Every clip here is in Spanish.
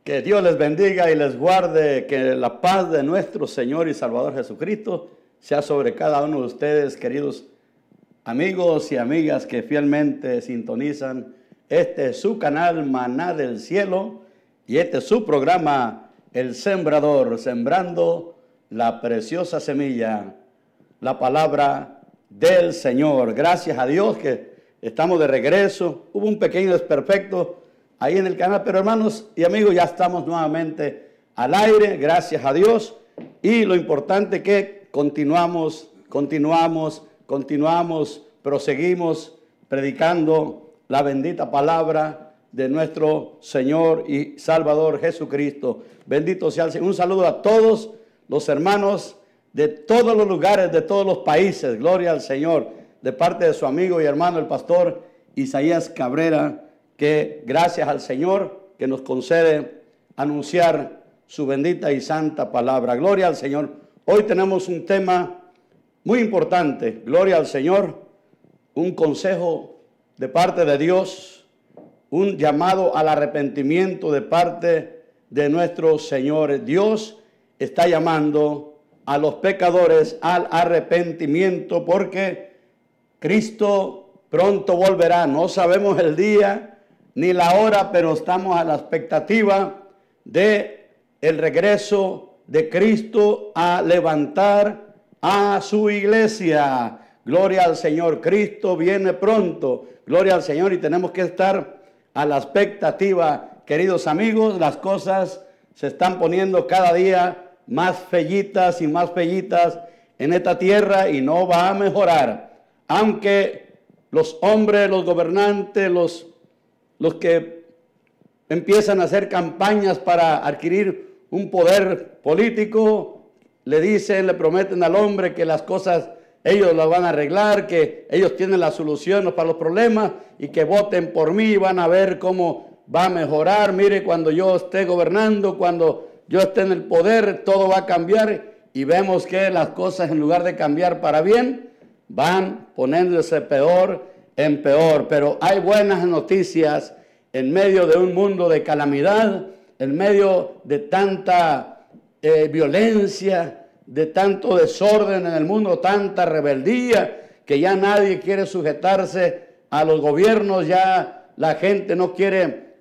Que Dios les bendiga y les guarde, que la paz de nuestro Señor y Salvador Jesucristo sea sobre cada uno de ustedes, queridos amigos y amigas que fielmente sintonizan. Este es su canal Maná del Cielo y este es su programa El Sembrador, sembrando la preciosa semilla, la palabra del Señor. Gracias a Dios que estamos de regreso. Hubo un pequeño desperfecto ahí en el canal, pero hermanos y amigos, ya estamos nuevamente al aire, gracias a Dios. Y lo importante que continuamos, proseguimos predicando la bendita palabra de nuestro Señor y Salvador Jesucristo. Bendito sea el Señor. Un saludo a todos los hermanos de todos los lugares, de todos los países. Gloria al Señor. De parte de su amigo y hermano, el pastor Isaías Cabrera, que gracias al Señor que nos concede anunciar su bendita y santa palabra. Gloria al Señor. Hoy tenemos un tema muy importante. Gloria al Señor. Un consejo de parte de Dios. Un llamado al arrepentimiento de parte de nuestro Señor. Dios está llamando a los pecadores al arrepentimiento porque Cristo pronto volverá. No sabemos el día ni la hora, pero estamos a la expectativa de el regreso de Cristo a levantar a su iglesia. Gloria al Señor. Cristo viene pronto. Gloria al Señor, y tenemos que estar a la expectativa, queridos amigos. Las cosas se están poniendo cada día más fellitas y más fellitas en esta tierra y no va a mejorar. Aunque los hombres, los gobernantes, los que empiezan a hacer campañas para adquirir un poder político, le prometen al hombre que las cosas ellos las van a arreglar, que ellos tienen las soluciones para los problemas y que voten por mí y van a ver cómo va a mejorar. Mire, cuando yo esté gobernando, cuando yo esté en el poder, todo va a cambiar, y vemos que las cosas, en lugar de cambiar para bien, van poniéndose peor en peor. Pero hay buenas noticias en medio de un mundo de calamidad, en medio de tanta violencia, de tanto desorden en el mundo, tanta rebeldía, que ya nadie quiere sujetarse a los gobiernos, ya la gente no quiere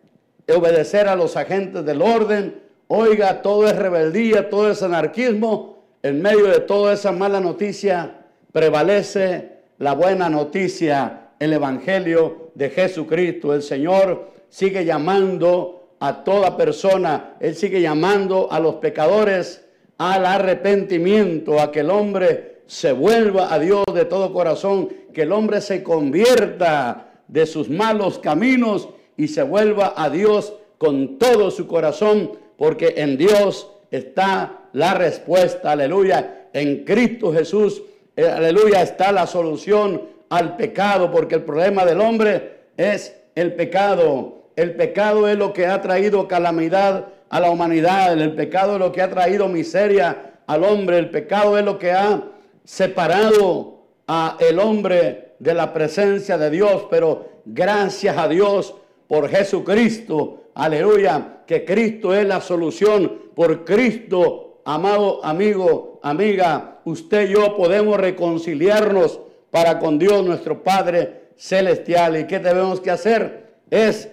obedecer a los agentes del orden. Oiga, todo es rebeldía, todo es anarquismo. En medio de toda esa mala noticia prevalece la buena noticia, el Evangelio de Jesucristo. El Señor sigue llamando a toda persona, Él sigue llamando a los pecadores al arrepentimiento, a que el hombre se vuelva a Dios de todo corazón, que el hombre se convierta de sus malos caminos y se vuelva a Dios con todo su corazón, porque en Dios está la respuesta, aleluya. En Cristo Jesús, aleluya, está la solución al pecado, porque el problema del hombre es el pecado. El pecado es lo que ha traído calamidad a la humanidad. El pecado es lo que ha traído miseria al hombre. El pecado es lo que ha separado a el hombre de la presencia de Dios. Pero gracias a Dios por Jesucristo, aleluya, que Cristo es la solución. Por Cristo, amado amigo, amiga, usted y yo podemos reconciliarnos para con Dios nuestro Padre Celestial. ¿Y qué debemos que hacer? Es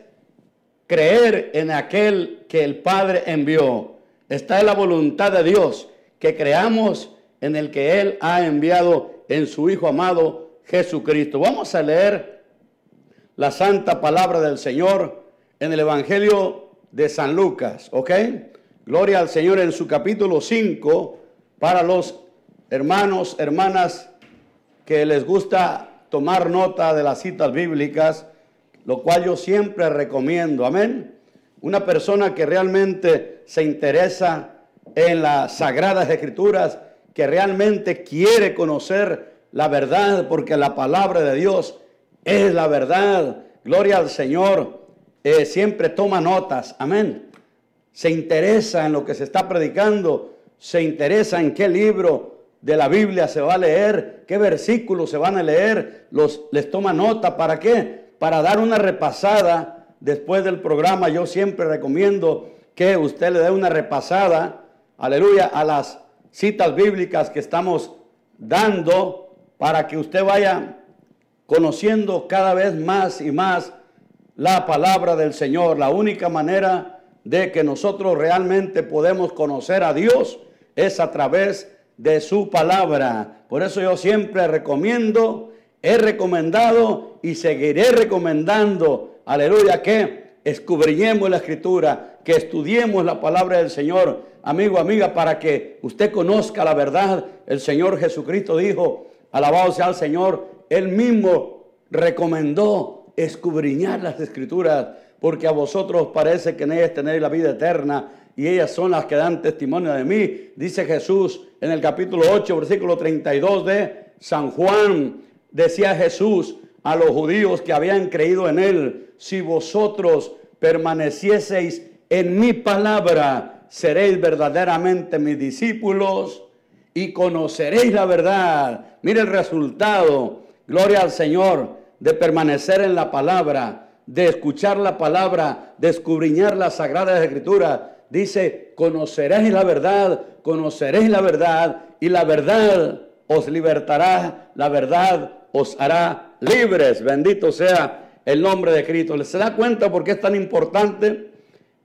creer en aquel que el Padre envió. Está en la voluntad de Dios que creamos en el que Él ha enviado en su Hijo amado Jesucristo. Vamos a leer la santa palabra del Señor en el Evangelio de San Lucas, ¿ok? Gloria al Señor, en su capítulo 5, para los hermanos, hermanas que les gusta tomar nota de las citas bíblicas, lo cual yo siempre recomiendo, amén. Una persona que realmente se interesa en las Sagradas Escrituras, que realmente quiere conocer la verdad, porque la palabra de Dios es la verdad. Gloria al Señor. Siempre toma notas, amén. Se interesa en lo que se está predicando, se interesa en qué libro de la Biblia se va a leer, qué versículos se van a leer, les toma nota. ¿Para qué? Para dar una repasada después del programa. Yo siempre recomiendo que usted le dé una repasada, aleluya, a las citas bíblicas que estamos dando para que usted vaya conociendo cada vez más y más la palabra del Señor. La única manera de que nosotros realmente podemos conocer a Dios es a través de su palabra. Por eso yo siempre recomiendo, he recomendado y seguiré recomendando, aleluya, que escudriñemos la Escritura, que estudiemos la palabra del Señor, amigo, amiga, para que usted conozca la verdad. El Señor Jesucristo dijo, alabado sea el Señor, Él mismo recomendó escudriñar las Escrituras, porque a vosotros parece que en ellas tenéis la vida eterna, y ellas son las que dan testimonio de mí. Dice Jesús en el capítulo 8, versículo 32 de San Juan. Decía Jesús a los judíos que habían creído en Él: si vosotros permanecieseis en mi palabra, seréis verdaderamente mis discípulos y conoceréis la verdad. Mire el resultado, gloria al Señor, de permanecer en la palabra, de escuchar la palabra, de escudriñar las sagradas escrituras. Dice, conoceréis la verdad y la verdad os libertará, la verdad os hará libres. Bendito sea el nombre de Cristo. ¿Se da cuenta por qué es tan importante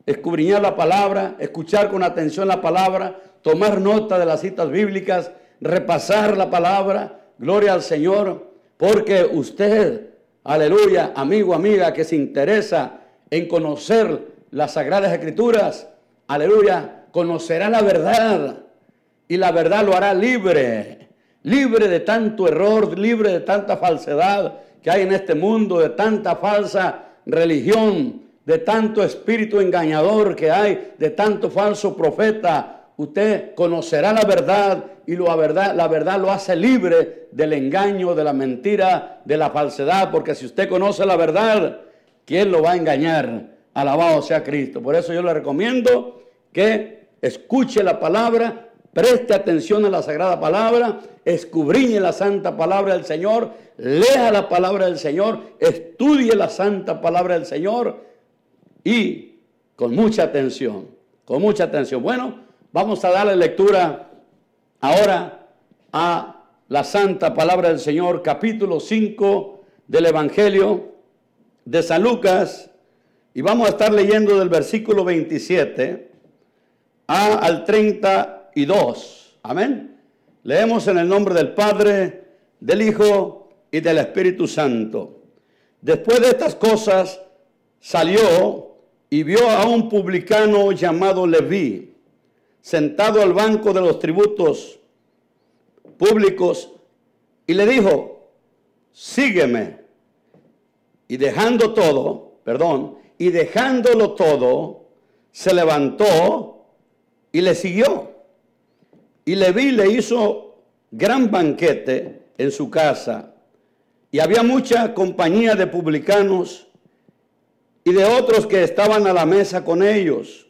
escudriñar la palabra, escuchar con atención la palabra, tomar nota de las citas bíblicas, repasar la palabra? Gloria al Señor, porque usted, aleluya, amigo, amiga, que se interesa en conocer las Sagradas Escrituras, aleluya, conocerá la verdad y la verdad lo hará libre, libre de tanto error, libre de tanta falsedad que hay en este mundo, de tanta falsa religión, de tanto espíritu engañador que hay, de tanto falso profeta. Usted conocerá la verdad y la verdad lo hace libre del engaño, de la mentira, de la falsedad, porque si usted conoce la verdad, ¿quién lo va a engañar? Alabado sea Cristo. Por eso yo le recomiendo que escuche la palabra, preste atención a la sagrada palabra, escudriñe la santa palabra del Señor, lea la palabra del Señor, estudie la santa palabra del Señor y con mucha atención, con mucha atención. Bueno, vamos a darle lectura ahora a la santa palabra del Señor, capítulo 5 del Evangelio de San Lucas, y vamos a estar leyendo del versículo 27 al 32. Amén. Leemos en el nombre del Padre, del Hijo y del Espíritu Santo. Después de estas cosas salió y vio a un publicano llamado Leví, sentado al banco de los tributos públicos, y le dijo: sígueme. Y dejándolo todo, se levantó y le siguió. Y Leví le hizo gran banquete en su casa, y había mucha compañía de publicanos y de otros que estaban a la mesa con ellos.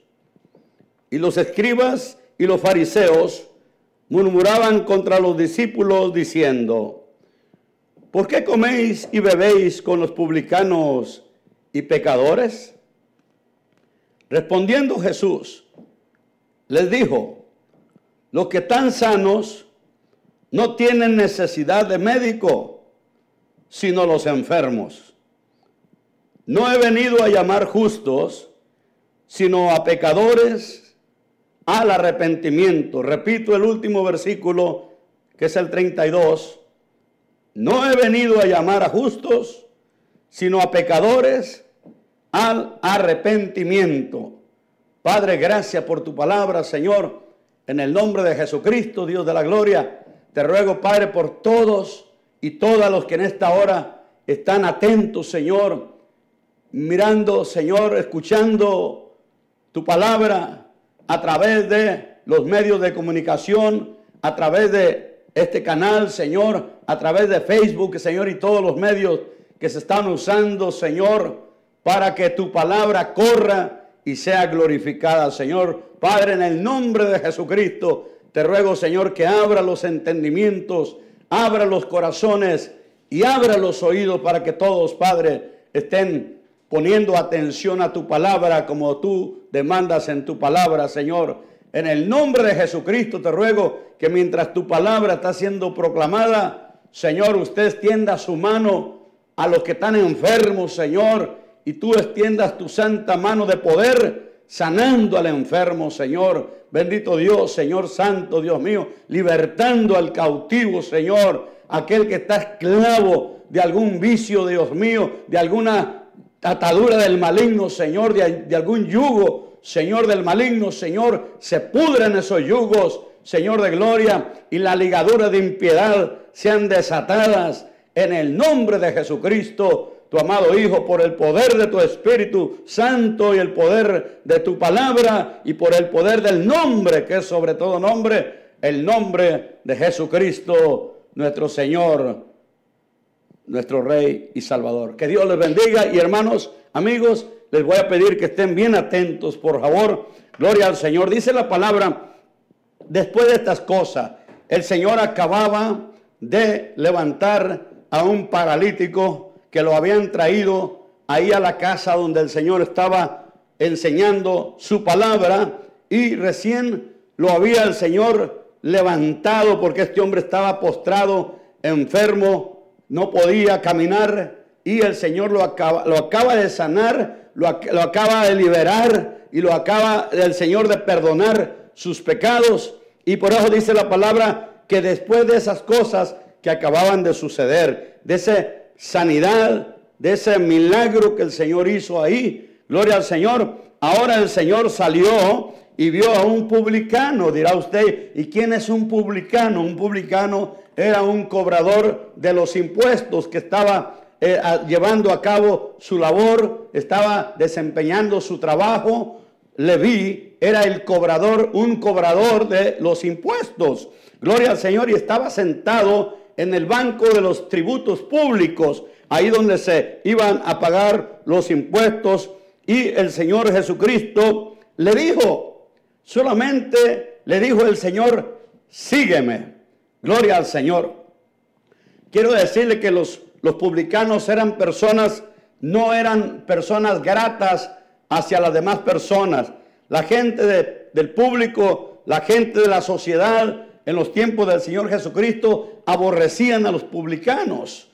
Y los escribas y los fariseos murmuraban contra los discípulos diciendo: ¿por qué coméis y bebéis con los publicanos y pecadores? Respondiendo Jesús, les dijo: los que están sanos no tienen necesidad de médico, sino los enfermos. No he venido a llamar justos, sino a pecadores al arrepentimiento. Repito el último versículo, que es el 32. No he venido a llamar a justos, sino a pecadores al arrepentimiento. Padre, gracias por tu palabra, Señor. En el nombre de Jesucristo, Dios de la gloria, te ruego, Padre, por todos y todas los que en esta hora están atentos, Señor, mirando, Señor, escuchando tu palabra a través de los medios de comunicación, a través de este canal, Señor, a través de Facebook, Señor, y todos los medios que se están usando, Señor, para que tu palabra corra y sea glorificada, Señor. Padre, en el nombre de Jesucristo, te ruego, Señor, que abra los entendimientos, abra los corazones y abra los oídos para que todos, Padre, estén poniendo atención a tu palabra como tú demandas en tu palabra, Señor. En el nombre de Jesucristo te ruego que mientras tu palabra está siendo proclamada, Señor, usted extienda su mano a los que están enfermos, Señor, y tú extiendas tu santa mano de poder sanando al enfermo, Señor. Bendito Dios, Señor Santo, Dios mío, libertando al cautivo, Señor, aquel que está esclavo de algún vicio, Dios mío, de alguna atadura del maligno, Señor, de algún yugo, Señor, del maligno, Señor, se pudren esos yugos, Señor de gloria, y las ligaduras de impiedad sean desatadas en el nombre de Jesucristo, tu amado Hijo, por el poder de tu Espíritu Santo y el poder de tu palabra y por el poder del nombre, que es sobre todo nombre, el nombre de Jesucristo, nuestro Señor, nuestro Rey y Salvador. Que Dios les bendiga y hermanos, amigos, les voy a pedir que estén bien atentos, por favor. Gloria al Señor. Dice la palabra, después de estas cosas, el Señor acababa de levantar a un paralítico que lo habían traído ahí a la casa donde el Señor estaba enseñando su palabra, y recién lo había el Señor levantado porque este hombre estaba postrado, enfermo, no podía caminar, y el Señor lo acaba de sanar, lo acaba de liberar y lo acaba el Señor de perdonar sus pecados. Y por eso dice la palabra que después de esas cosas que acababan de suceder, de esa sanidad, de ese milagro que el Señor hizo ahí, gloria al Señor, ahora el Señor salió y vio a un publicano. Dirá usted, ¿y quién es un publicano? Un publicano era un cobrador de los impuestos que estaba llevando a cabo su labor, estaba desempeñando su trabajo. Leví era el cobrador, un cobrador de los impuestos. Gloria al Señor, y estaba sentado en el banco de los tributos públicos, ahí donde se iban a pagar los impuestos. Y el Señor Jesucristo le dijo, solamente le dijo el Señor, sígueme. Gloria al Señor. Quiero decirle que los publicanos eran personas, no eran personas gratas hacia las demás personas. La gente del público, la gente de la sociedad en los tiempos del Señor Jesucristo aborrecían a los publicanos.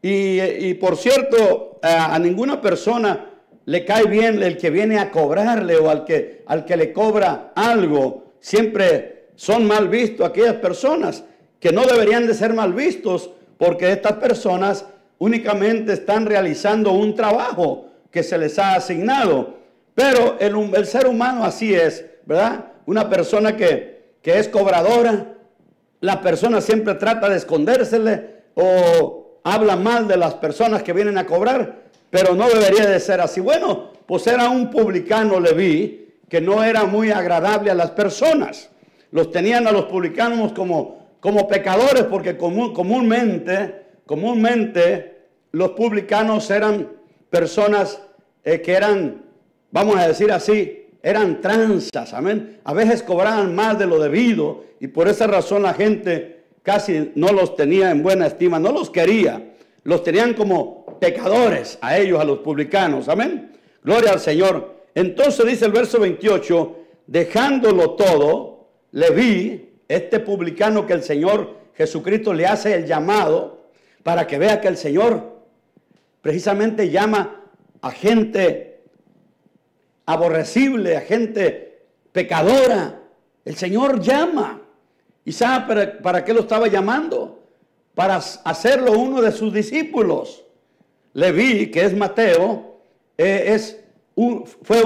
Y por cierto, a ninguna persona le cae bien el que viene a cobrarle o al que le cobra algo. Siempre son mal vistos aquellas personas que no deberían de ser mal vistos, porque estas personas únicamente están realizando un trabajo que se les ha asignado. Pero el ser humano así es, ¿verdad? Una persona que es cobradora, la persona siempre trata de escondérsele o habla mal de las personas que vienen a cobrar, pero no debería de ser así. Bueno, pues era un publicano Leví que no era muy agradable a las personas. Los tenían a los publicanos como pecadores, porque comúnmente los publicanos eran personas que eran, vamos a decir así, eran tranzas, amén. A veces cobraban más de lo debido y por esa razón la gente casi no los tenía en buena estima, no los quería. Los tenían como pecadores a ellos, a los publicanos, amén. Gloria al Señor. Entonces dice el verso 28, dejándolo todo, Leví, este publicano que el Señor Jesucristo le hace el llamado para que vea que el Señor precisamente llama a gente aborrecible, a gente pecadora. El Señor llama. ¿Y sabe para qué lo estaba llamando? Para hacerlo uno de sus discípulos. Leví, que es Mateo, fue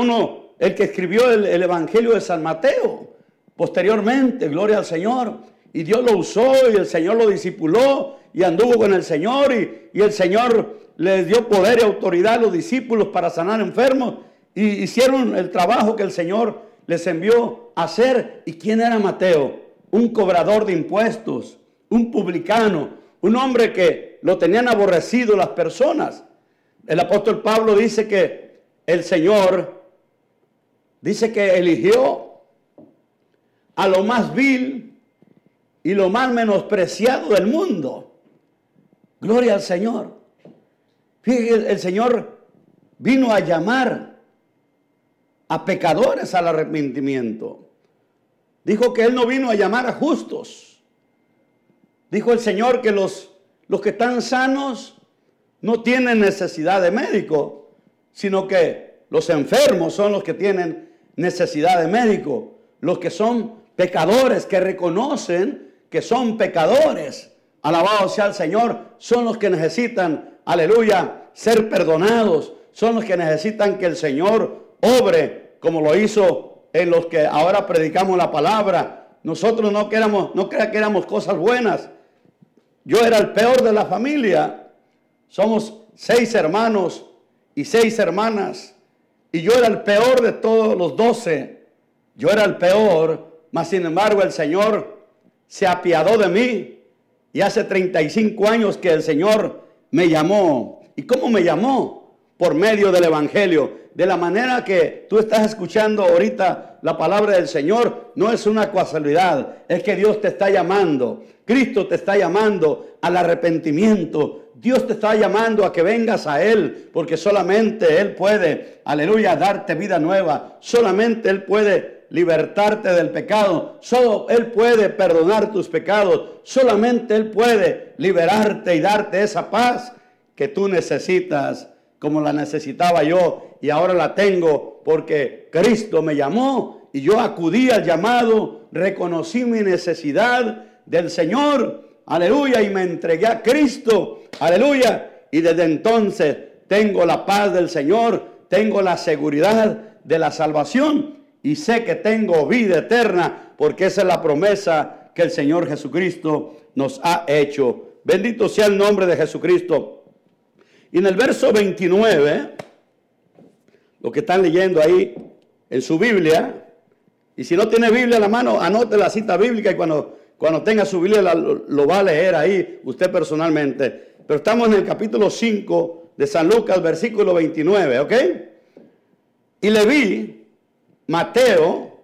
el que escribió el Evangelio de San Mateo. Posteriormente, gloria al Señor. Y Dios lo usó y el Señor lo discipuló y anduvo con el Señor y el Señor les dio poder y autoridad a los discípulos para sanar enfermos y hicieron el trabajo que el Señor les envió a hacer. ¿Y quién era Mateo? Un cobrador de impuestos, un publicano, un hombre que lo tenían aborrecido las personas. El apóstol Pablo dice que el Señor dice que eligió a lo más vil y lo más menospreciado del mundo. Gloria al Señor. Fíjese, el Señor vino a llamar a pecadores al arrepentimiento. Dijo que Él no vino a llamar a justos. Dijo el Señor que los que están sanos no tienen necesidad de médico, sino que los enfermos son los que tienen necesidad de médico. Los que son pecadores, que reconocen que son pecadores, alabado sea el Señor, son los que necesitan, aleluya, ser perdonados. Son los que necesitan que el Señor obre como lo hizo en los que ahora predicamos la palabra. Nosotros no crea que éramos cosas buenas. Yo era el peor de la familia. Somos 6 hermanos y 6 hermanas. Y yo era el peor de todos los 12. Yo era el peor, mas sin embargo el Señor se apiadó de mí. Y hace 35 años que el Señor me llamó. ¿Y cómo me llamó? Por medio del Evangelio. De la manera que tú estás escuchando ahorita la palabra del Señor, no es una casualidad, es que Dios te está llamando. Cristo te está llamando al arrepentimiento. Dios te está llamando a que vengas a Él, porque solamente Él puede, aleluya, darte vida nueva. Solamente Él puede libertarte del pecado. Solo Él puede perdonar tus pecados. Solamente Él puede liberarte y darte esa paz que tú necesitas, como la necesitaba yo, y ahora la tengo porque Cristo me llamó y yo acudí al llamado, reconocí mi necesidad del Señor, aleluya, y me entregué a Cristo, aleluya, y desde entonces tengo la paz del Señor, tengo la seguridad de la salvación y sé que tengo vida eterna, porque esa es la promesa que el Señor Jesucristo nos ha hecho. Bendito sea el nombre de Jesucristo. Y en el verso 29, lo que están leyendo ahí en su Biblia, y si no tiene Biblia a la mano, anote la cita bíblica y cuando tenga su Biblia lo va a leer ahí usted personalmente. Pero estamos en el capítulo 5 de San Lucas, versículo 29, ¿ok? Y le vi, Mateo,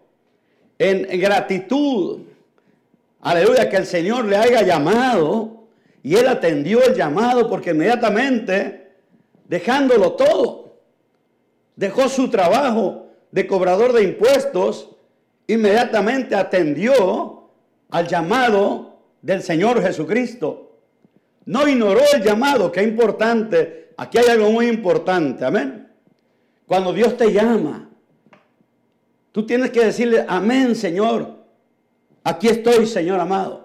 en gratitud, aleluya, que el Señor le haya llamado. Y él atendió el llamado porque inmediatamente, dejándolo todo, dejó su trabajo de cobrador de impuestos, inmediatamente atendió al llamado del Señor Jesucristo. No ignoró el llamado, que es importante. Aquí hay algo muy importante, amén. Cuando Dios te llama, tú tienes que decirle, amén, Señor. Aquí estoy, Señor amado.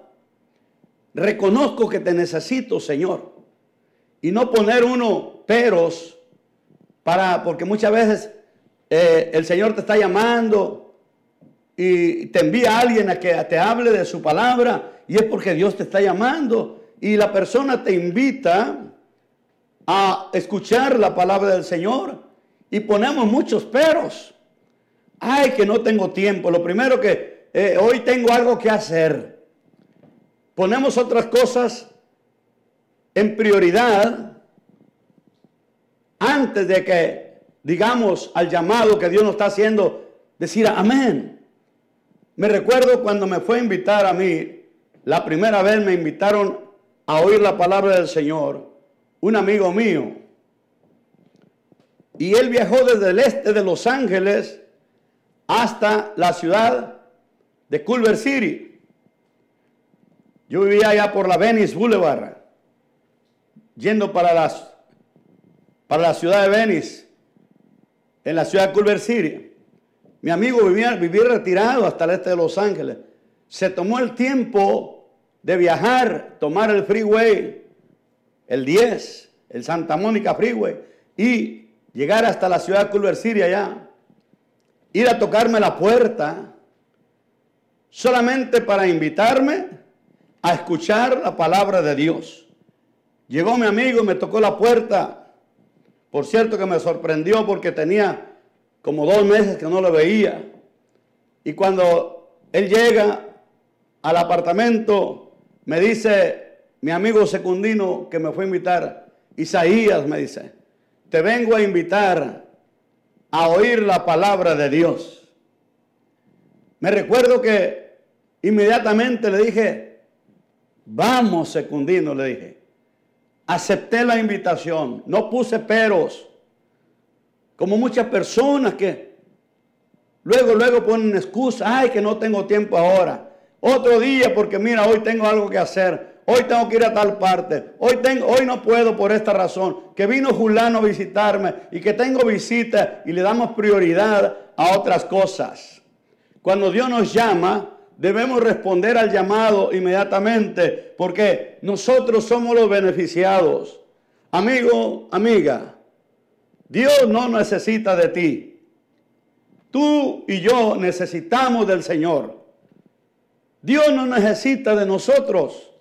Reconozco que te necesito, Señor. Y no poner uno peros porque muchas veces el Señor te está llamando y te envía a alguien a que te hable de su palabra, y es porque Dios te está llamando y la persona te invita a escuchar la palabra del Señor y ponemos muchos peros. Ay, que no tengo tiempo. Lo primero que hoy tengo algo que hacer. Ponemos otras cosas en prioridad antes de que digamos al llamado que Dios nos está haciendo, decir amén. Me recuerdo cuando me fue a invitar a mí, la primera vez me invitaron a oír la palabra del Señor, un amigo mío. Y él viajó desde el este de Los Ángeles hasta la ciudad de Culver City. Yo vivía allá por la Venice Boulevard, yendo para la ciudad de Venice, en la ciudad de Culver City. Mi amigo vivía retirado hasta el este de Los Ángeles. Se tomó el tiempo de viajar, tomar el freeway, el 10, el Santa Mónica Freeway, y llegar hasta la ciudad de Culver City allá. Ir a tocarme la puerta, solamente para invitarme a escuchar la palabra de Dios. Llegó mi amigo y me tocó la puerta. Por cierto que me sorprendió porque tenía como 2 meses que no lo veía. Y cuando él llega al apartamento, me dice mi amigo Secundino, que me fue a invitar, Isaías, me dice, te vengo a invitar a oír la palabra de Dios. Me recuerdo que inmediatamente le dije, vamos, Secundino, le dije. Acepté la invitación, no puse peros. Como muchas personas que luego ponen excusa. Ay, que no tengo tiempo ahora. Otro día porque mira, hoy tengo algo que hacer. Hoy tengo que ir a tal parte. Hoy no puedo por esta razón. Que vino fulano a visitarme y que tengo visita y le damos prioridad a otras cosas. Cuando Dios nos llama, debemos responder al llamado inmediatamente porque nosotros somos los beneficiados. Amigo, amiga, Dios no necesita de ti. Tú y yo necesitamos del Señor. Dios no necesita de nosotros.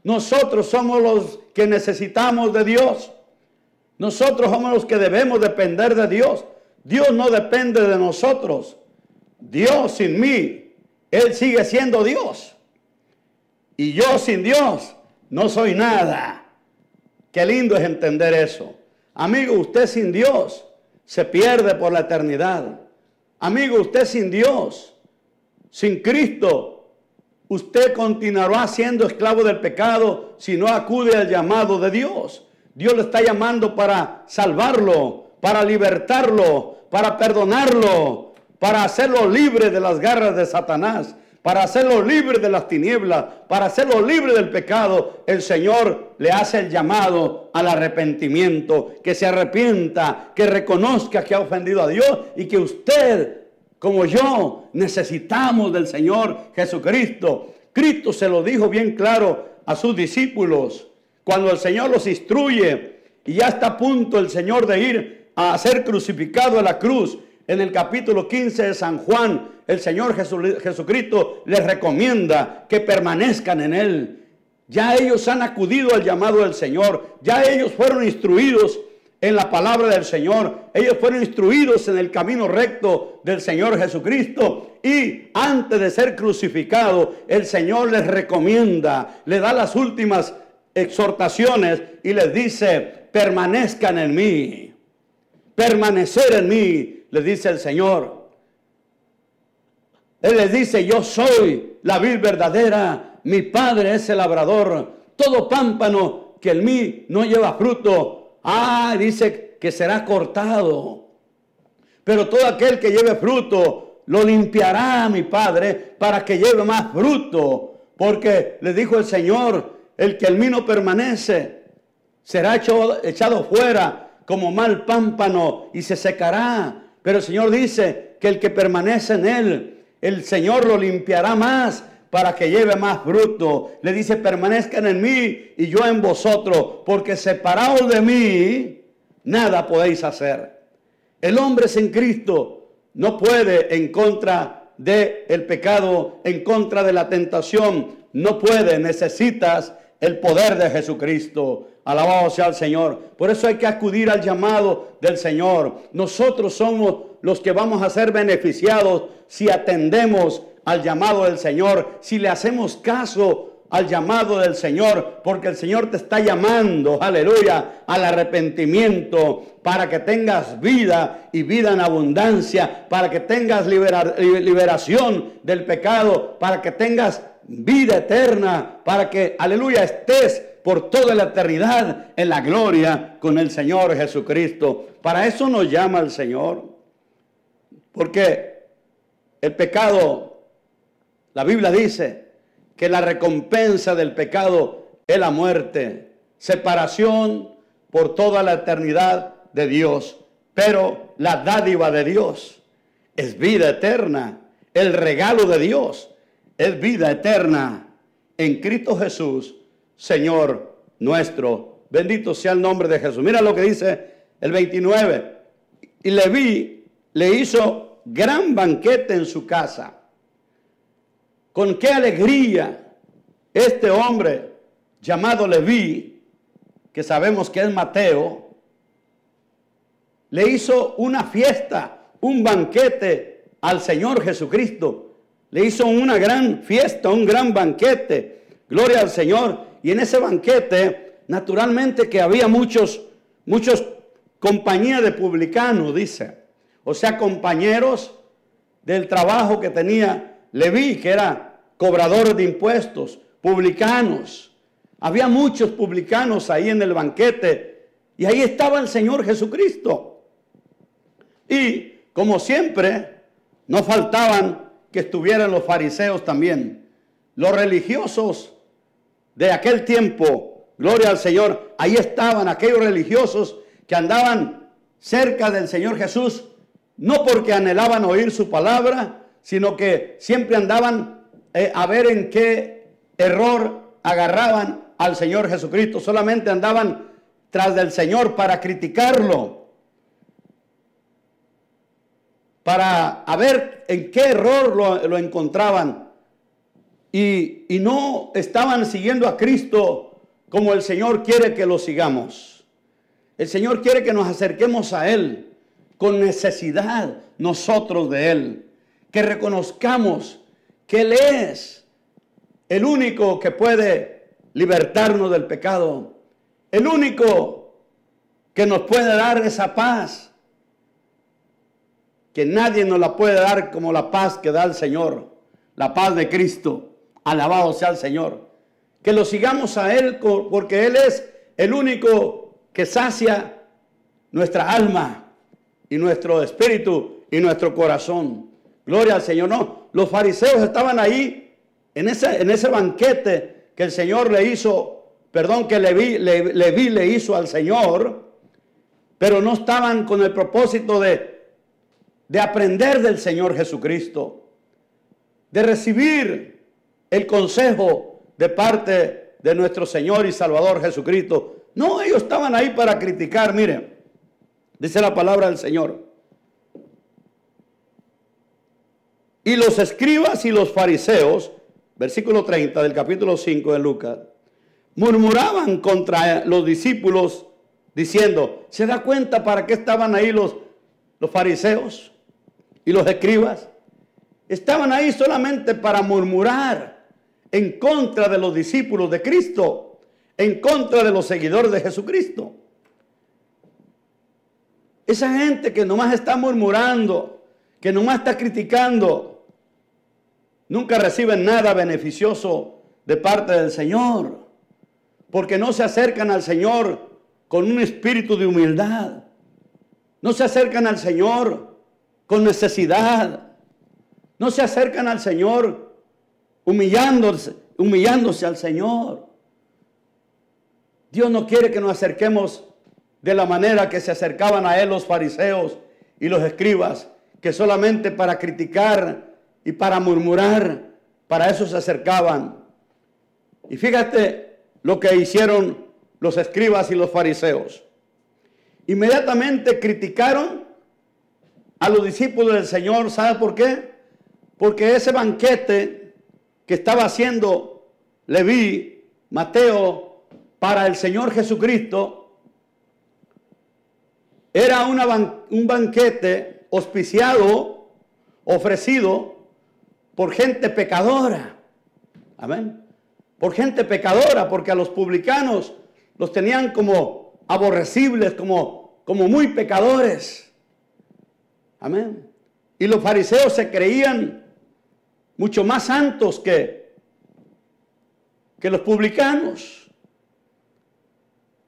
Nosotros somos los que necesitamos de Dios. Nosotros somos los que debemos depender de Dios. Dios no depende de nosotros. Dios sin mí, Él sigue siendo Dios. Y yo sin Dios no soy nada. Qué lindo es entender eso. Amigo, usted sin Dios se pierde por la eternidad. Amigo, usted sin Dios, sin Cristo, usted continuará siendo esclavo del pecado si no acude al llamado de Dios. Dios le está llamando para salvarlo, para libertarlo, para perdonarlo, para hacerlo libre de las garras de Satanás, para hacerlo libre de las tinieblas, para hacerlo libre del pecado. El Señor le hace el llamado al arrepentimiento, que se arrepienta, que reconozca que ha ofendido a Dios y que usted, como yo, necesitamos del Señor Jesucristo. Cristo se lo dijo bien claro a sus discípulos cuando el Señor los instruye y ya está a punto el Señor de ir a ser crucificado a la cruz. En el capítulo 15 de San Juan, el Señor Jesucristo les recomienda que permanezcan en Él. Ya ellos han acudido al llamado del Señor. Ya ellos fueron instruidos en la palabra del Señor. Ellos fueron instruidos en el camino recto del Señor Jesucristo. Y antes de ser crucificado, el Señor les recomienda, les da las últimas exhortaciones y les dice: permanezcan en mí. Permanecer en mí, les dice el Señor. Él les dice: yo soy la vid verdadera, mi Padre es el labrador. Todo pámpano que en mí no lleva fruto, dice que será cortado. Pero todo aquel que lleve fruto, lo limpiará mi Padre para que lleve más fruto. Porque le dijo el Señor: el que en mí no permanece será echado fuera como mal pámpano y se secará. Pero el Señor dice que el que permanece en Él, el Señor lo limpiará más para que lleve más fruto. Le dice: permanezcan en mí y yo en vosotros, porque separados de mí, nada podéis hacer. El hombre sin Cristo no puede en contra del pecado, en contra de la tentación. No puede, necesitas el poder de Jesucristo. Alabado sea el Señor. Por eso hay que acudir al llamado del Señor. Nosotros somos los que vamos a ser beneficiados si atendemos al llamado del Señor, si le hacemos caso al llamado del Señor, porque el Señor te está llamando, aleluya, al arrepentimiento, para que tengas vida y vida en abundancia, para que tengas liberación del pecado, para que tengas vida eterna, para que, aleluya, estés por toda la eternidad en la gloria con el Señor Jesucristo. Para eso nos llama el Señor, porque el pecado, la Biblia dice que la recompensa del pecado es la muerte, separación por toda la eternidad de Dios. Pero la dádiva de Dios es vida eterna. El regalo de Dios es vida eterna en Cristo Jesús, Señor nuestro. Bendito sea el nombre de Jesús. Mira lo que dice el 29. Y Leví le hizo gran banquete en su casa. Con qué alegría este hombre llamado Leví, que sabemos que es Mateo, le hizo una fiesta, un banquete al Señor Jesucristo. Le hizo una gran fiesta, un gran banquete. Gloria al Señor. Y en ese banquete, naturalmente que había muchos compañías de publicanos, dice. O sea, compañeros del trabajo que tenía Leví, que era cobrador de impuestos, publicanos. Había muchos publicanos ahí en el banquete. Y ahí estaba el Señor Jesucristo. Y como siempre, no faltaban que estuvieran los fariseos también. Los religiosos de aquel tiempo, gloria al Señor, ahí estaban aquellos religiosos que andaban cerca del Señor Jesús, no porque anhelaban oír su palabra, sino que siempre andaban a ver en qué error agarraban al Señor Jesucristo. Solamente andaban tras del Señor para criticarlo, para ver en qué error lo encontraban. Y no estaban siguiendo a Cristo como el Señor quiere que lo sigamos. El Señor quiere que nos acerquemos a Él con necesidad nosotros de Él. Que reconozcamos que Él es el único que puede libertarnos del pecado. El único que nos puede dar esa paz. Que nadie nos la puede dar como la paz que da el Señor. La paz de Cristo. Alabado sea el Señor. Que lo sigamos a Él porque Él es el único que sacia nuestra alma y nuestro espíritu y nuestro corazón. Gloria al Señor. No, los fariseos estaban ahí en ese banquete que el Señor le hizo, que Leví le hizo al Señor, pero no estaban con el propósito de aprender del Señor Jesucristo, de recibir el consejo de parte de nuestro Señor y Salvador Jesucristo. No, ellos estaban ahí para criticar. Miren, dice la palabra del Señor. Y los escribas y los fariseos, versículo 30 del capítulo 5 de Lucas, murmuraban contra los discípulos diciendo, ¿se da cuenta para qué estaban ahí los fariseos y los escribas? Estaban ahí solamente para murmurar en contra de los discípulos de Cristo, en contra de los seguidores de Jesucristo. Esa gente que nomás está murmurando, que nomás está criticando, nunca reciben nada beneficioso de parte del Señor, porque no se acercan al Señor con un espíritu de humildad, no se acercan al Señor con necesidad, no se acercan al Señor humillándose al Señor. Dios no quiere que nos acerquemos de la manera que se acercaban a Él los fariseos y los escribas, que solamente para criticar y para murmurar, para eso se acercaban. Y fíjate lo que hicieron los escribas y los fariseos. Inmediatamente criticaron a los discípulos del Señor. ¿Sabe por qué? Porque ese banquete que estaba haciendo Leví, Mateo, para el Señor Jesucristo, era un banquete auspiciado, ofrecido por gente pecadora. Amén. Por gente pecadora, porque a los publicanos los tenían como aborrecibles, como muy pecadores. Amén. Y los fariseos se creían mucho más santos que los publicanos.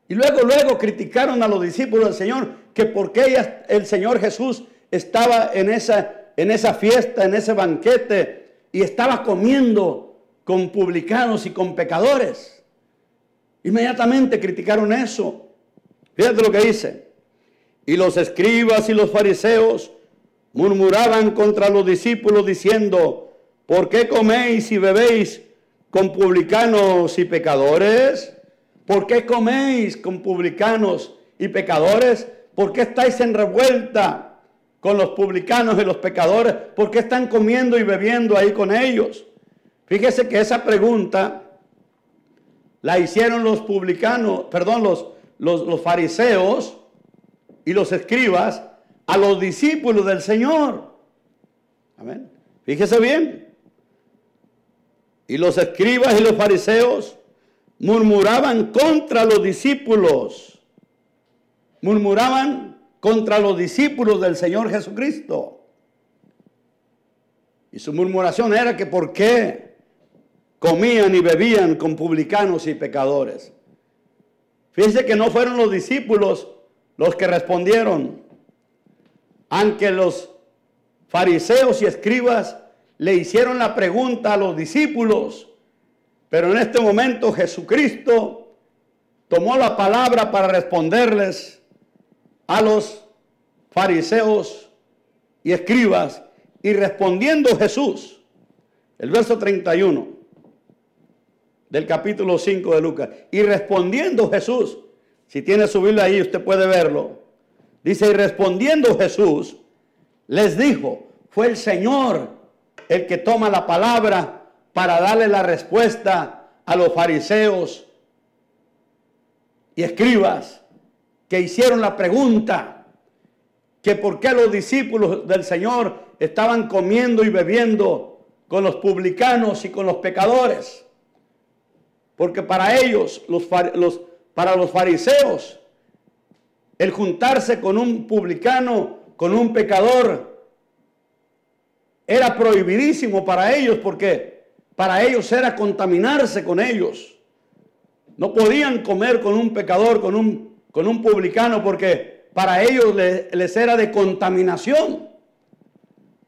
Y luego criticaron a los discípulos del Señor, que por qué el Señor Jesús estaba en esa fiesta, en ese banquete, y estaba comiendo con publicanos y con pecadores. Inmediatamente criticaron eso. Fíjate lo que dice. Y los escribas y los fariseos murmuraban contra los discípulos diciendo, ¿por qué coméis y bebéis con publicanos y pecadores? ¿Por qué coméis con publicanos y pecadores? ¿Por qué estáis en revuelta con los publicanos y los pecadores? ¿Por qué están comiendo y bebiendo ahí con ellos? Fíjese que esa pregunta la hicieron los fariseos y los escribas a los discípulos del Señor. Amén. Fíjese bien. Y los escribas y los fariseos murmuraban contra los discípulos. Murmuraban contra los discípulos del Señor Jesucristo. Y su murmuración era que por qué comían y bebían con publicanos y pecadores. Fíjense que no fueron los discípulos los que respondieron. aunque los fariseos y escribas le hicieron la pregunta a los discípulos, pero en este momento Jesucristo tomó la palabra para responderles a los fariseos y escribas. Y respondiendo Jesús, el verso 31 del capítulo 5 de Lucas, y respondiendo Jesús, si tiene su Biblia ahí usted puede verlo, dice, y respondiendo Jesús les dijo, fue el Señor el que toma la palabra para darle la respuesta a los fariseos y escribas que hicieron la pregunta, que por qué los discípulos del Señor estaban comiendo y bebiendo con los publicanos y con los pecadores. Porque para ellos, para los fariseos, el juntarse con un publicano, con un pecador, era prohibidísimo para ellos, porque para ellos era contaminarse con ellos. No podían comer con un pecador, con un publicano, porque para ellos les era de contaminación.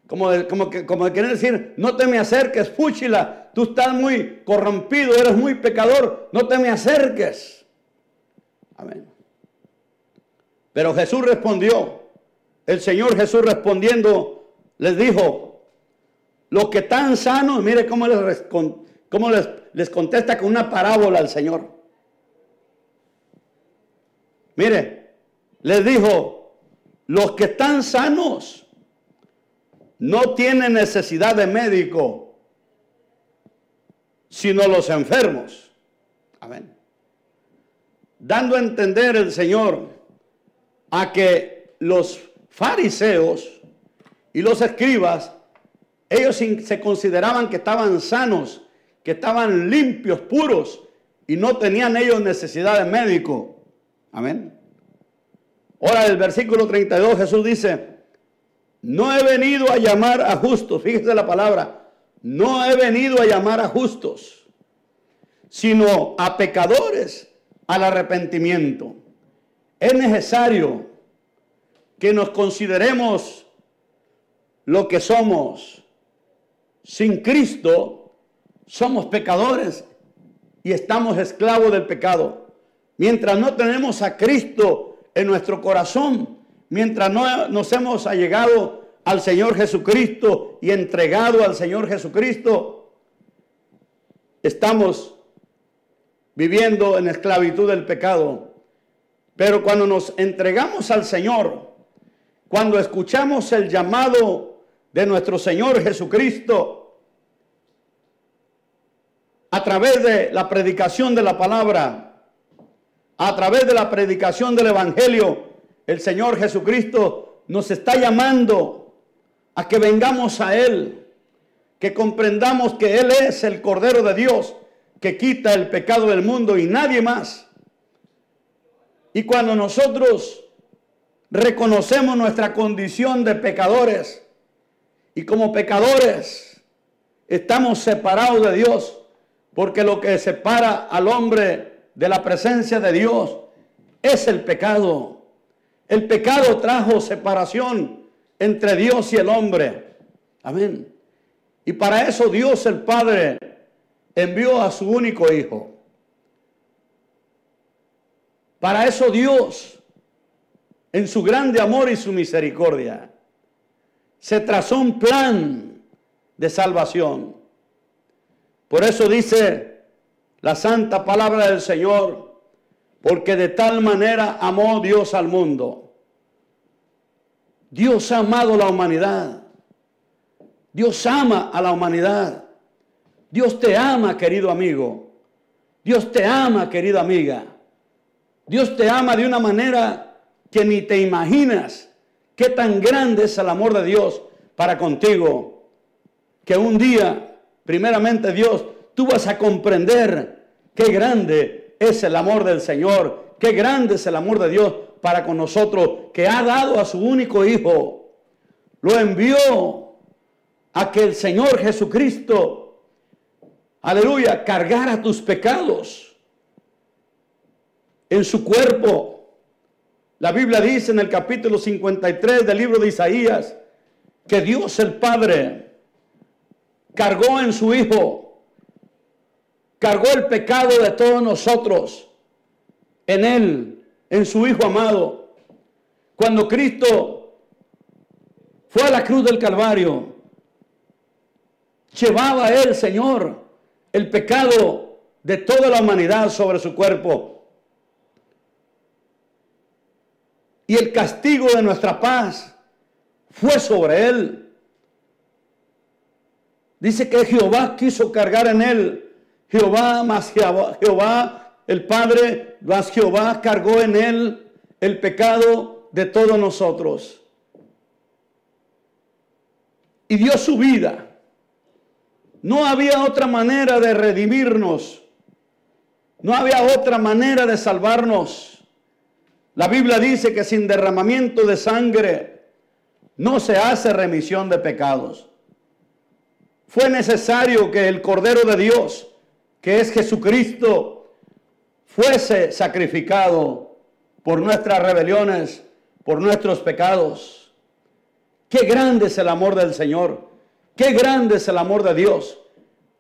Como de querer decir, no te me acerques, fúchila, tú estás muy corrompido, eres muy pecador, no te me acerques. Amén. Pero Jesús respondió, el Señor Jesús respondiendo, les dijo, los que están sanos, mire cómo les contesta con una parábola al Señor. Mire, les dijo, los que están sanos no tienen necesidad de médico, sino los enfermos. Amén. Dando a entender el Señor a que los fariseos y los escribas, ellos se consideraban que estaban sanos, que estaban limpios, puros, y no tenían ellos necesidad de médico. Amén. Ahora el versículo 32 Jesús dice, no he venido a llamar a justos, fíjese la palabra, no he venido a llamar a justos, sino a pecadores al arrepentimiento. Es necesario que nos consideremos lo que somos. Sin Cristo somos pecadores y estamos esclavos del pecado. Mientras no tenemos a Cristo en nuestro corazón, mientras no nos hemos allegado al Señor Jesucristo y entregado al Señor Jesucristo, estamos viviendo en esclavitud del pecado. Pero cuando nos entregamos al Señor, cuando escuchamos el llamado de nuestro Señor Jesucristo, a través de la predicación de la palabra, a través de la predicación del Evangelio, el Señor Jesucristo nos está llamando a que vengamos a Él, que comprendamos que Él es el Cordero de Dios, que quita el pecado del mundo y nadie más. Y cuando nosotros reconocemos nuestra condición de pecadores, y como pecadores estamos separados de Dios, porque lo que separa al hombre de la presencia de Dios es el pecado. El pecado trajo separación entre Dios y el hombre. Amén. Y para eso Dios el Padre envió a su único Hijo. Para eso Dios, en su grande amor y su misericordia, se trazó un plan de salvación. Por eso dice la santa palabra del Señor, porque de tal manera amó Dios al mundo. Dios ha amado a la humanidad. Dios ama a la humanidad. Dios te ama, querido amigo. Dios te ama, querida amiga. Dios te ama de una manera que ni te imaginas. Qué tan grande es el amor de Dios para contigo, que un día, primeramente Dios, tú vas a comprender qué grande es el amor del Señor, qué grande es el amor de Dios para con nosotros, que ha dado a su único Hijo. Lo envió a que el Señor Jesucristo, aleluya, cargara tus pecados en su cuerpo, La Biblia dice en el capítulo 53 del libro de Isaías que Dios el Padre cargó en su Hijo, cargó el pecado de todos nosotros en Él, en su Hijo amado. Cuando Cristo fue a la cruz del Calvario, llevaba Él, Señor, el pecado de toda la humanidad sobre su cuerpo. Y el castigo de nuestra paz fue sobre Él. Dice que Jehová quiso cargar en Él. Jehová el Padre, más Jehová cargó en Él el pecado de todos nosotros. Y dio su vida. No había otra manera de redimirnos. No había otra manera de salvarnos. La Biblia dice que sin derramamiento de sangre no se hace remisión de pecados. Fue necesario que el Cordero de Dios, que es Jesucristo, fuese sacrificado por nuestras rebeliones, por nuestros pecados. Qué grande es el amor del Señor. Qué grande es el amor de Dios.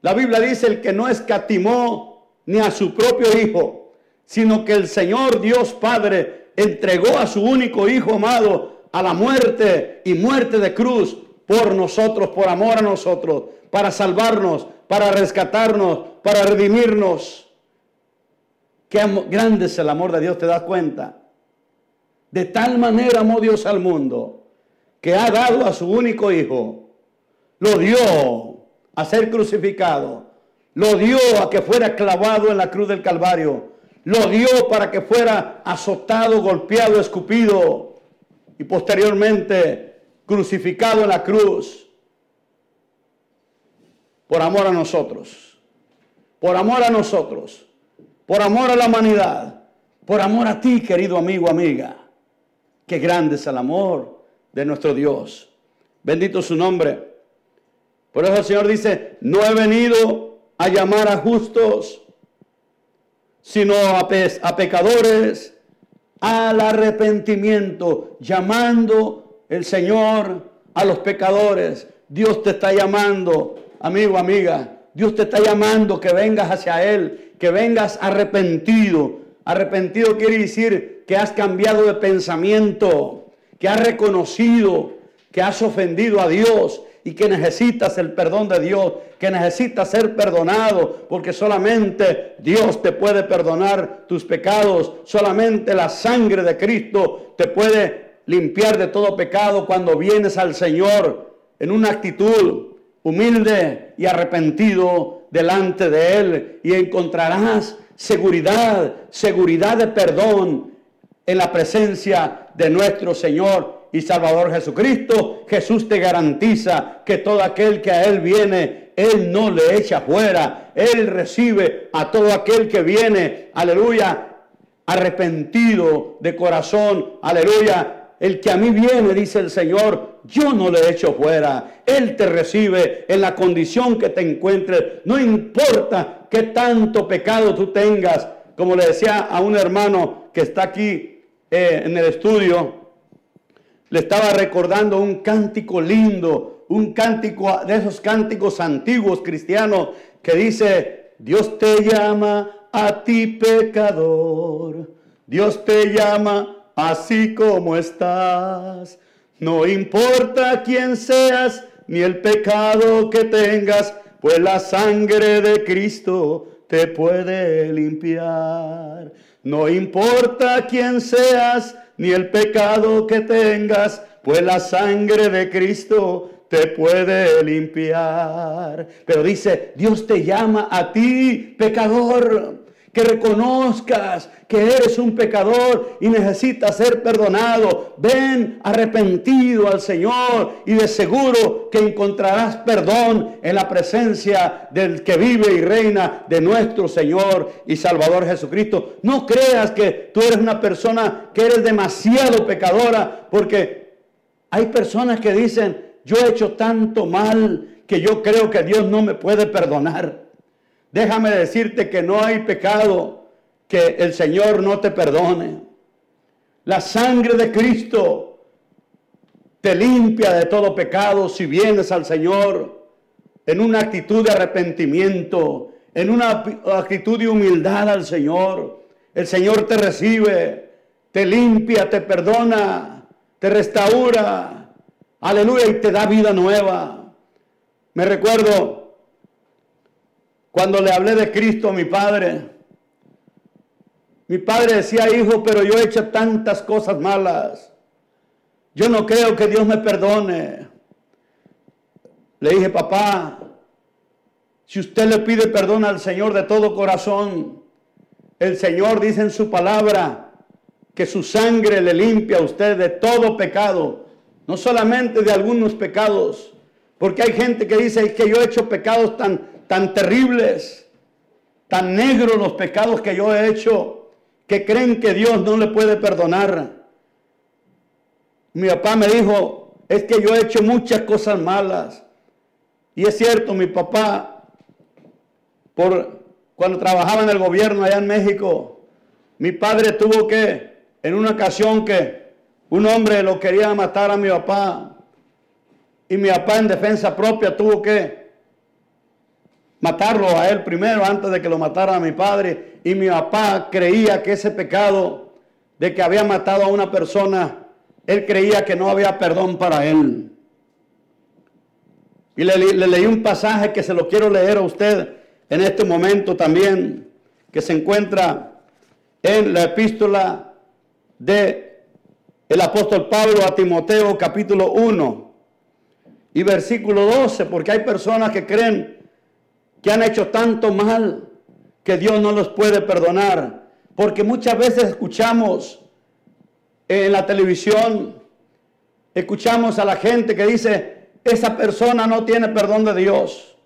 La Biblia dice el que no escatimó ni a su propio Hijo, sino que el Señor Dios Padre entregó a su único Hijo amado a la muerte y muerte de cruz por nosotros, por amor a nosotros, para salvarnos, para rescatarnos, para redimirnos. Qué grande es el amor de Dios, ¿te das cuenta? De tal manera amó Dios al mundo que ha dado a su único Hijo, lo dio a ser crucificado, lo dio a que fuera clavado en la cruz del Calvario, lo dio para que fuera azotado, golpeado, escupido y posteriormente crucificado en la cruz por amor a nosotros, por amor a nosotros, por amor a la humanidad, por amor a ti, querido amigo, amiga. Qué grande es el amor de nuestro Dios. Bendito su nombre. Por eso el Señor dice, no he venido a llamar a justos, sino a pecadores al arrepentimiento, llamando el Señor a los pecadores. Dios te está llamando, amigo, amiga. Dios te está llamando que vengas hacia Él, que vengas arrepentido. Arrepentido quiere decir que has cambiado de pensamiento, que has reconocido que has ofendido a Dios y que necesitas el perdón de Dios, que necesitas ser perdonado, porque solamente Dios te puede perdonar tus pecados, solamente la sangre de Cristo te puede limpiar de todo pecado cuando vienes al Señor en una actitud humilde y arrepentido delante de Él, y encontrarás seguridad de perdón en la presencia de nuestro Señor y Salvador Jesucristo. Jesús te garantiza que todo aquel que a Él viene, Él no le echa fuera. Él recibe a todo aquel que viene, aleluya, arrepentido de corazón, aleluya. El que a mí viene, dice el Señor, yo no le echo fuera. Él te recibe en la condición que te encuentres. No importa qué tanto pecado tú tengas. Como le decía a un hermano que está aquí en el estudio, le estaba recordando un cántico lindo, un cántico de esos cánticos antiguos cristianos que dice, Dios te llama a ti pecador, Dios te llama así como estás, no importa quién seas ni el pecado que tengas, pues la sangre de Cristo te puede limpiar. No importa quién seas ni el pecado que tengas, pues la sangre de Cristo te puede limpiar. Pero dice, Dios te llama a ti, pecador, que reconozcas que eres un pecador y necesitas ser perdonado. Ven arrepentido al Señor y de seguro que encontrarás perdón en la presencia del que vive y reina, de nuestro Señor y Salvador Jesucristo. No creas que tú eres una persona que eres demasiado pecadora, porque hay personas que dicen, yo he hecho tanto mal que yo creo que Dios no me puede perdonar. Déjame decirte que no hay pecado que el Señor no te perdone. La sangre de Cristo te limpia de todo pecado si vienes al Señor en una actitud de arrepentimiento, en una actitud de humildad al Señor. El Señor te recibe, te limpia, te perdona, te restaura. Aleluya, y te da vida nueva. Me recuerdo cuando le hablé de Cristo a mi padre. Mi padre decía: hijo, pero yo he hecho tantas cosas malas. Yo no creo que Dios me perdone. Le dije: papá, si usted le pide perdón al Señor de todo corazón, el Señor dice en su palabra que su sangre le limpia a usted de todo pecado. No solamente de algunos pecados, porque hay gente que dice que yo he hecho pecados tan terribles, tan negros los pecados que yo he hecho, que creen que Dios no le puede perdonar. Mi papá me dijo: es que yo he hecho muchas cosas malas. Y es cierto, mi papá, cuando trabajaba en el gobierno allá en México, mi padre tuvo que, en una ocasión que un hombre lo quería matar a mi papá, y mi papá en defensa propia tuvo que matarlo a él primero antes de que lo matara a mi padre. Y mi papá creía que ese pecado de que había matado a una persona, él creía que no había perdón para él. Y le leí un pasaje que se lo quiero leer a usted en este momento también, que se encuentra en la epístola de el apóstol Pablo a Timoteo, capítulo 1 y versículo 12, porque hay personas que creen que han hecho tanto mal que Dios no los puede perdonar, porque muchas veces escuchamos en la televisión, escuchamos a la gente que dice: esa persona no tiene perdón de Dios.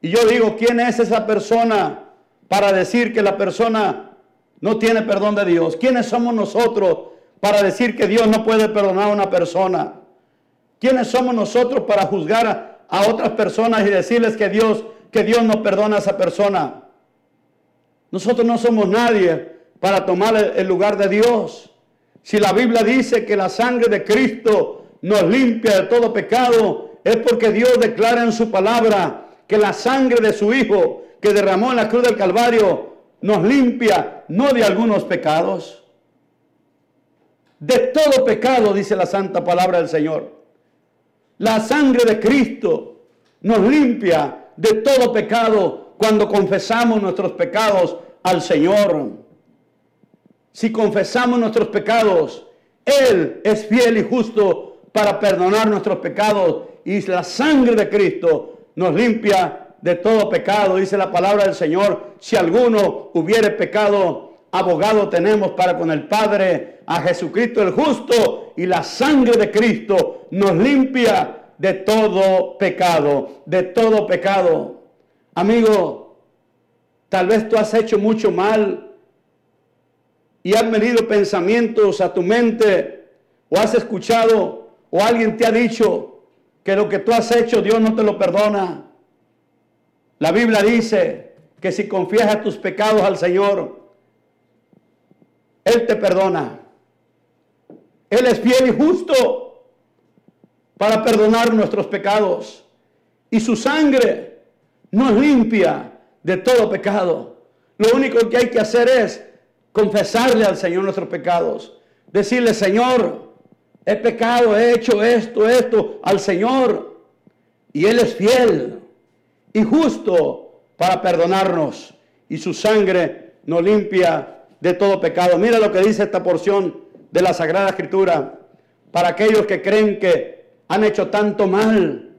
Y yo digo: ¿quién es esa persona para decir que la persona no tiene perdón de Dios? ¿Quiénes somos nosotros para decir que Dios no puede perdonar a una persona? ¿Quiénes somos nosotros para juzgar a otras personas y decirles que Dios no perdona a esa persona? Nosotros no somos nadie para tomar el lugar de Dios. Si la Biblia dice que la sangre de Cristo nos limpia de todo pecado, es porque Dios declara en su palabra que la sangre de su Hijo que derramó en la cruz del Calvario nos limpia, no de algunos pecados, de todo pecado, dice la santa palabra del Señor. La sangre de Cristo nos limpia de todo pecado cuando confesamos nuestros pecados al Señor. Si confesamos nuestros pecados, Él es fiel y justo para perdonar nuestros pecados, y la sangre de Cristo nos limpia de todo pecado. Dice la palabra del Señor: si alguno hubiere pecado, abogado tenemos para con el Padre, a Jesucristo el justo, y la sangre de Cristo nos limpia de todo pecado, de todo pecado. Amigo, tal vez tú has hecho mucho mal y han venido pensamientos a tu mente, o has escuchado, o alguien te ha dicho que lo que tú has hecho Dios no te lo perdona. La Biblia dice que si confiesas tus pecados al Señor, Él te perdona. Él es fiel y justo para perdonar nuestros pecados, y su sangre nos limpia de todo pecado. Lo único que hay que hacer es confesarle al Señor nuestros pecados, decirle: Señor, he pecado, he hecho esto al Señor, y Él es fiel y justo para perdonarnos, y su sangre nos limpia de todo pecado. Mira lo que dice esta porción de la Sagrada Escritura para aquellos que creen que han hecho tanto mal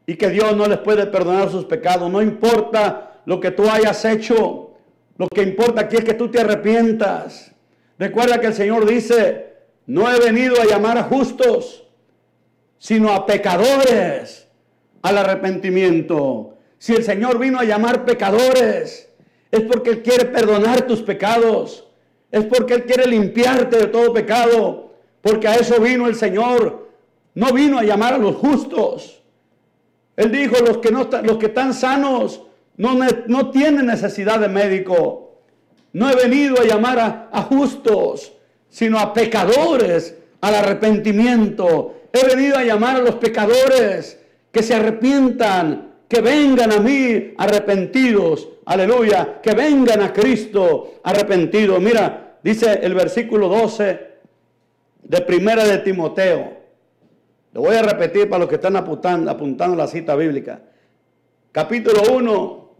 y que Dios no les puede perdonar sus pecados. No importa lo que tú hayas hecho, lo que importa aquí es que tú te arrepientas. Recuerda que el Señor dice: no he venido a llamar a justos, sino a pecadores al arrepentimiento. Si el Señor vino a llamar pecadores, es porque Él quiere perdonar tus pecados, es porque Él quiere limpiarte de todo pecado, porque a eso vino el Señor. No vino a llamar a los justos. Él dijo: los que están sanos no tienen necesidad de médico. No he venido a llamar a justos, sino a pecadores al arrepentimiento. He venido a llamar a los pecadores que se arrepientan, que vengan a mí arrepentidos. Aleluya, que vengan a Cristo arrepentidos. Mira, dice el versículo 12 de Primera de Timoteo. Lo voy a repetir para los que están apuntando la cita bíblica. Capítulo 1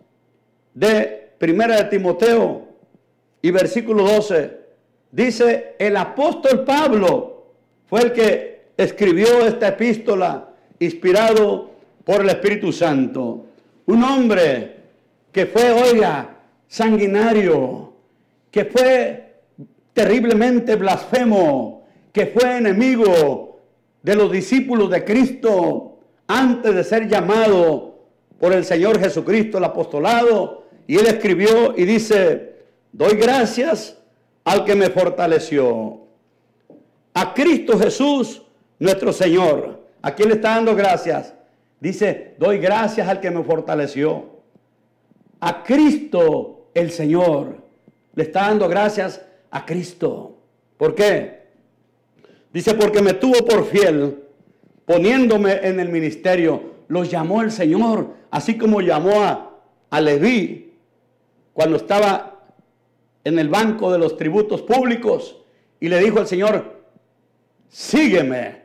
de Primera de Timoteo y versículo 12. Dice, el apóstol Pablo fue el que escribió esta epístola inspirado por el Espíritu Santo. Un hombre que fue, oiga, sanguinario, que fue terriblemente blasfemo, que fue enemigo de los discípulos de Cristo antes de ser llamado por el Señor Jesucristo al apostolado. Y él escribió y dice, doy gracias al que me fortaleció, a Cristo Jesús nuestro Señor. ¿A quién le está dando gracias? Dice, doy gracias al que me fortaleció. A Cristo el Señor. Le está dando gracias a Cristo. ¿Por qué? Dice, porque me tuvo por fiel, poniéndome en el ministerio. Los llamó el Señor, así como llamó a Leví cuando estaba en el banco de los tributos públicos, y le dijo al Señor, sígueme.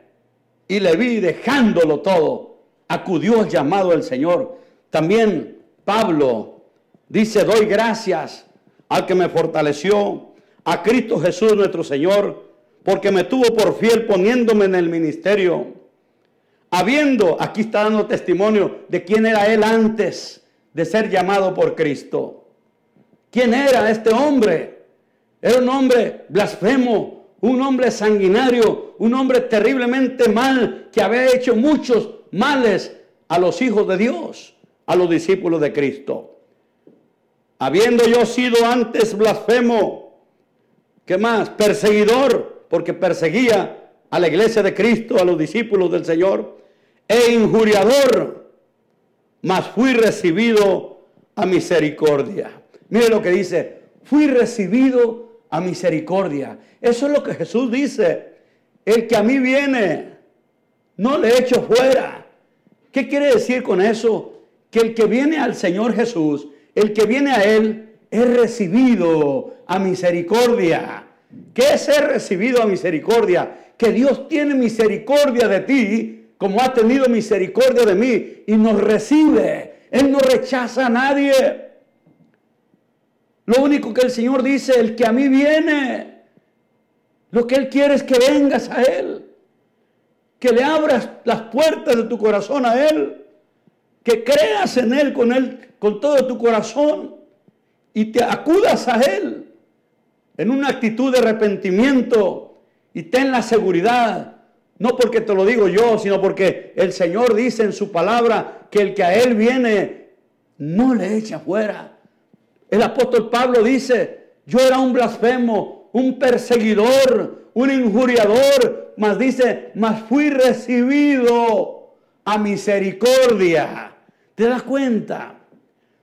Y Leví, dejándolo todo, acudió al llamado del Señor. También Pablo dice, doy gracias al que me fortaleció, a Cristo Jesús nuestro Señor, porque me tuvo por fiel poniéndome en el ministerio. Habiendo, aquí está dando testimonio de quién era él antes de ser llamado por Cristo. ¿Quién era este hombre? Era un hombre blasfemo, un hombre sanguinario, un hombre terriblemente mal, que había hecho muchos males a los hijos de Dios, a los discípulos de Cristo. Habiendo yo sido antes blasfemo, ¿qué más? Perseguidor, porque perseguía a la iglesia de Cristo, a los discípulos del Señor, e injuriador, mas fui recibido a misericordia. Mire lo que dice, fui recibido a misericordia. Eso es lo que Jesús dice. El que a mí viene, no le echo fuera. ¿Qué quiere decir con eso? Que el que viene al Señor Jesús, el que viene a Él, es recibido a misericordia. ¿Qué es ser recibido a misericordia? Que Dios tiene misericordia de ti, como ha tenido misericordia de mí, y nos recibe. Él no rechaza a nadie. Lo único que el Señor dice, el que a mí viene, lo que Él quiere es que vengas a Él, que le abras las puertas de tu corazón a Él, que creas en Él, con todo tu corazón, y te acudas a Él en una actitud de arrepentimiento, y ten la seguridad, no porque te lo digo yo, sino porque el Señor dice en su palabra que el que a Él viene no le echa fuera. El apóstol Pablo dice, yo era un blasfemo, un perseguidor, un injuriador, mas dice, mas fui recibido a misericordia. ¿Te das cuenta?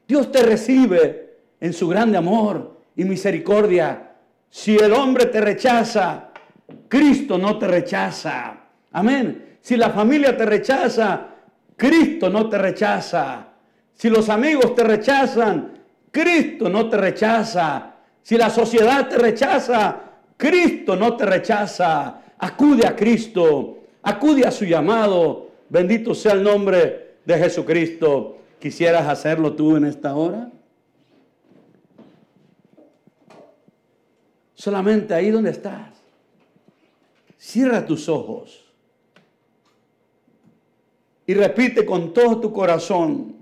Dios te recibe en su grande amor y misericordia. Si el hombre te rechaza, Cristo no te rechaza. Amén. Si la familia te rechaza, Cristo no te rechaza. Si los amigos te rechazan, Cristo no te rechaza. Si la sociedad te rechaza, Cristo no te rechaza. Acude a Cristo, acude a su llamado. Bendito sea el nombre de Jesucristo. ¿Quisieras hacerlo tú en esta hora? Solamente ahí donde estás. Cierra tus ojos y repite con todo tu corazón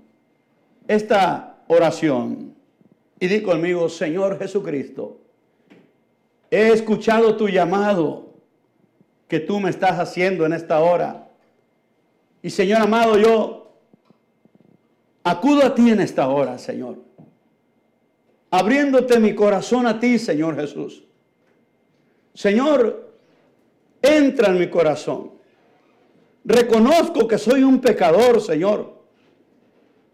esta oración. Y di conmigo, Señor Jesucristo, he escuchado tu llamado que tú me estás haciendo en esta hora. Y Señor amado, yo acudo a ti en esta hora, Señor, abriéndote mi corazón a ti, Señor Jesús. Señor, entra en mi corazón. Reconozco que soy un pecador, Señor,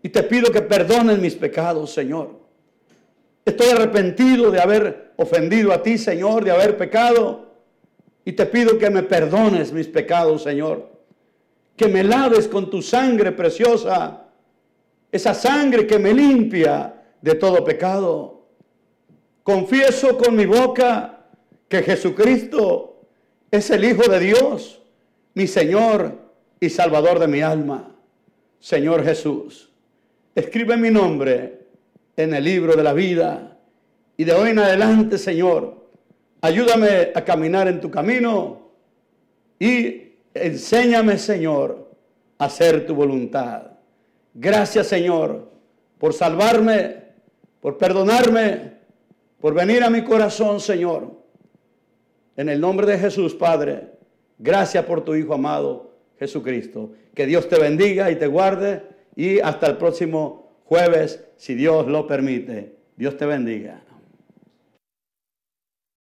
y te pido que perdones mis pecados, Señor. Estoy arrepentido de haber ofendido a ti, Señor, de haber pecado. Y te pido que me perdones mis pecados, Señor. Que me laves con tu sangre preciosa. Esa sangre que me limpia de todo pecado. Confieso con mi boca que Jesucristo es el Hijo de Dios, mi Señor y Salvador de mi alma. Señor Jesús, escribe mi nombre en el libro de la vida. Y de hoy en adelante, Señor, ayúdame a caminar en tu camino y enséñame, Señor, a hacer tu voluntad. Gracias, Señor, por salvarme, por perdonarme, por venir a mi corazón, Señor. En el nombre de Jesús, Padre, gracias por tu Hijo amado, Jesucristo. Que Dios te bendiga y te guarde. Y hasta el próximo jueves, si Dios lo permite. Dios te bendiga.